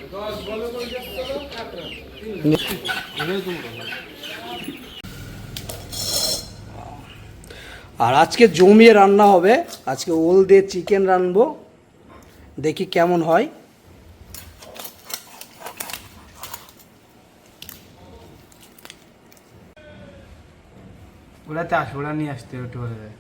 আর আজকে জমিয়ে রান্না হবে। আজকে ওল দিয়ে চিকেন রানবো, দেখি কেমন হয়। ওরা চাষ ওরা নিয়ে আসতে একটু বলে দেয়।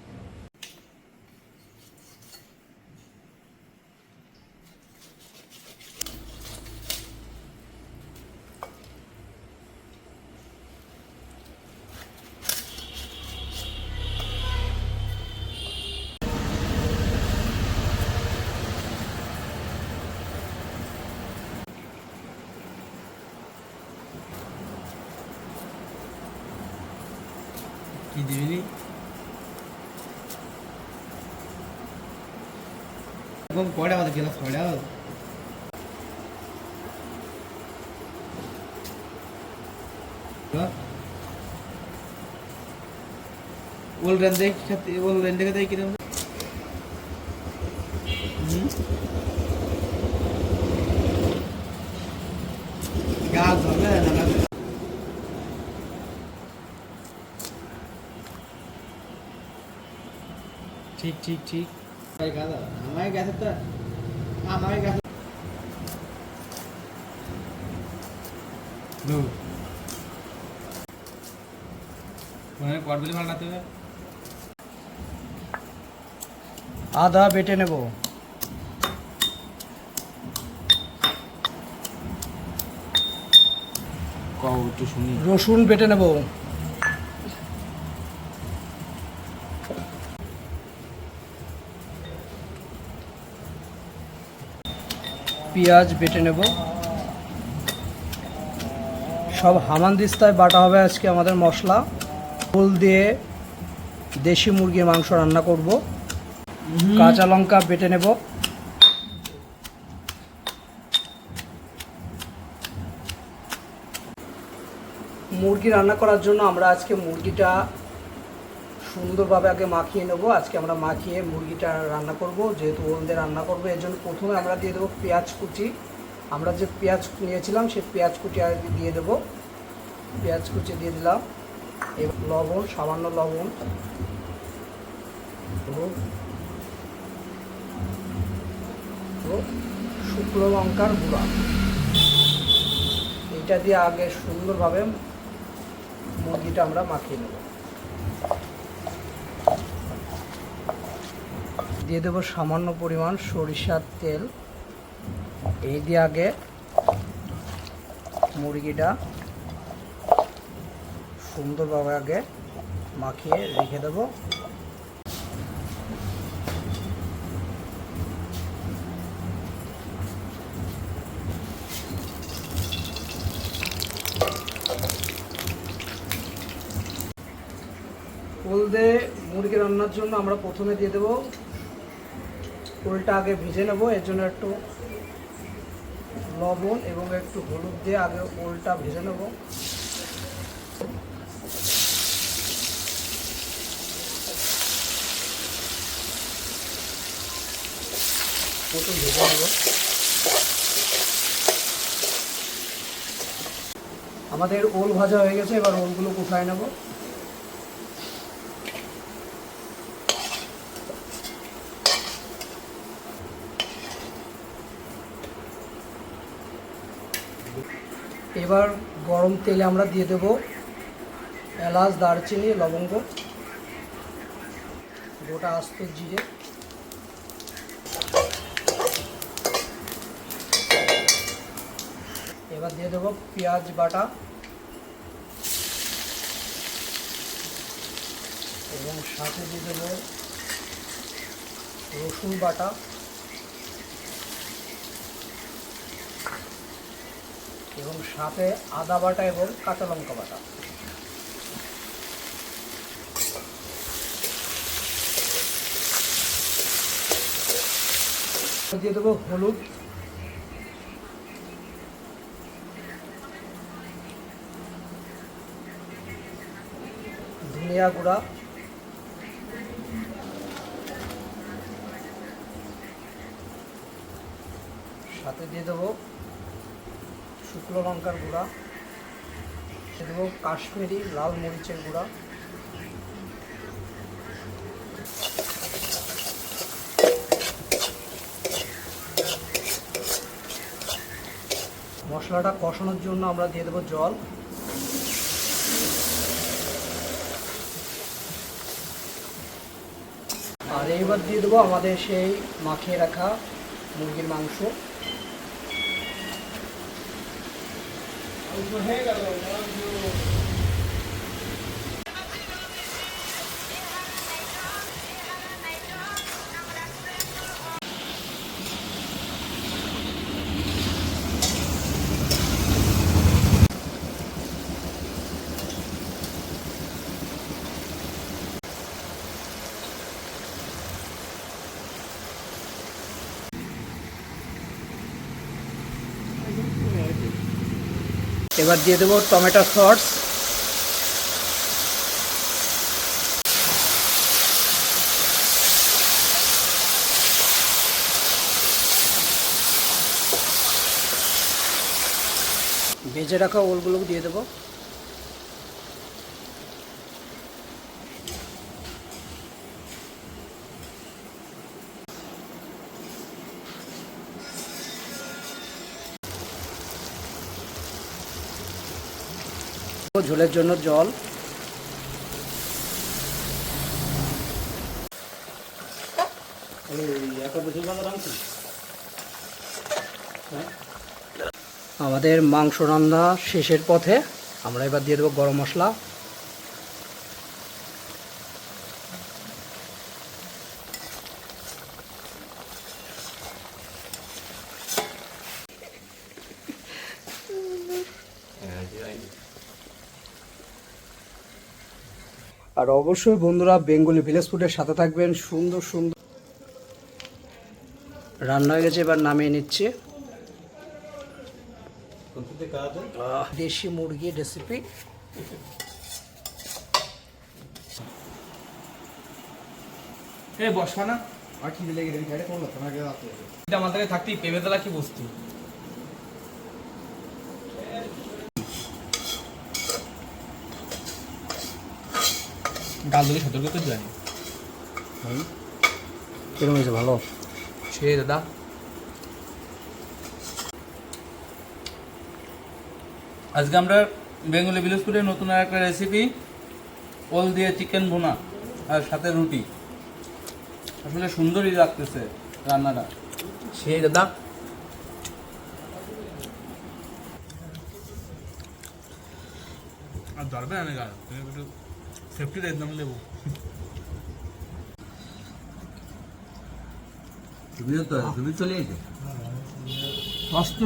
কি দিবি পড়ে আমাদের গেলাস পড়ে ওল রেন্দে খেতে ওল রেন্দে খেতে কিরকম গাছ হবে না ঠিক ঠিক ঠিক আমায় গেছে তো আমায় গেছে কটগুলি ভালো হবে। আদা বেটে নেব, রসুন বেটে নেব, পেঁয়াজ বেটে নেব। সব হামানদিস্তায় বাটা হবে আজকে আমাদের মশলা। ফুল দিয়ে দেশি মুরগির মাংস রান্না করব। কাঁচা লঙ্কা বেটে নেব, মুরগি রান্না করার জন্য আমরা আজকে মুরগিটা সুন্দরভাবে আগে মাখিয়ে নেব। আজকে আমরা মাখিয়ে মুরগিটা রান্না করব, যেহেতু ওল দিয়ে রান্না করবো। এর জন্য প্রথমে আমরা দিয়ে দেবো পেঁয়াজ কুচি। আমরা যে পেঁয়াজ নিয়েছিলাম সেই পেঁয়াজ কুচি আর দিয়ে দেবো। পেঁয়াজ কুচি দিয়ে দিলাম, এবার লবণ, সামান্য লবণ, শুকনো লঙ্কার গুঁড়া, এটা দিয়ে আগে সুন্দরভাবে মুরগিটা আমরা মাখিয়ে নেব। দিয়ে দেবো সামান্য পরিমাণ সরিষার তেল। এই দিয়ে আগে মুরগিটা সুন্দরভাবে আগে মাখিয়ে রেখে দেবো। ওল দিয়ে মুরগি রান্নার জন্য আমরা প্রথমে দিয়ে দেবো, ওলটা আগে ভেজে নেব। এর জন্য একটু লবণ এবং একটু হলুদ দিয়ে আগে ওলটা ভেজে নেব। প্রথম ভেজে নেব। আমাদের ওল ভাজা হয়ে গেছে, এবার ওলগুলো কোথায় নেব। এবার গরম তেলে আমরা দিয়ে দেব এলাচ, দারচিনি, লবঙ্গ, গোটা আস্ত জিরে, এবার দিয়ে দেব পেঁয়াজ বাটা এবং সাথে দিয়ে দেব রসুন বাটা এবং সাথে আদা বাটা এবং কাঁচা লঙ্কা বাটা। দিয়ে দেবো হলুদ, ধনিয়া গুঁড়া, সাথে দিয়ে দেবো শুকনো লঙ্কার গুঁড়া, দিয়ে দেবো কাশ্মীরি লাল মরিচের গুঁড়া, মশলাটা কষানোর জন্য আমরা দিয়ে দেবো জল। আর এইবার দিয়ে দেবো আমাদের সেই মাখিয়ে রাখা মুরগির মাংস। এবার দিয়ে দেবো টমেটো সস। ভেজে রাখা ওলগুলো দিয়ে দেবো। ঝোলের জন্য জল। আমাদের মাংস রান্না শেষের পথে, আমরা এবার দিয়ে দেবো গরম মশলা। আর অবশ্যই বন্ধুরা বেঙ্গলি ভিলেজ ফুডের সাথে থাকবেন। সুন্দর সুন্দর রান্না হয়ে গেছে, এবার নামিয়ে নিচ্ছে। দেশি মুরগি রেসিপি। বসবা না আর খিদে লেগে গেছে, খাইতে কোন লাগতো না আগে রাতে। এটা আমাদের থাকতেই পেবেদলা কি বস্তু। ডাল দিলে সতর্ক তো জানি। কিরকম হয়েছে? ভালো সে দাদা। আজকে আমরা বেঙ্গলি ভিলেজ ফুডের নতুন আর একটা রেসিপি, ওল দিয়ে চিকেন ভুনা আর সাথে রুটি। আসলে সুন্দরই লাগতেছে রান্নাটা। সেই দাদা আর ধরবে না গা, তুমি একটু সেফটি একদম লেবু। তুমি তো চলে এসে অস্ত্র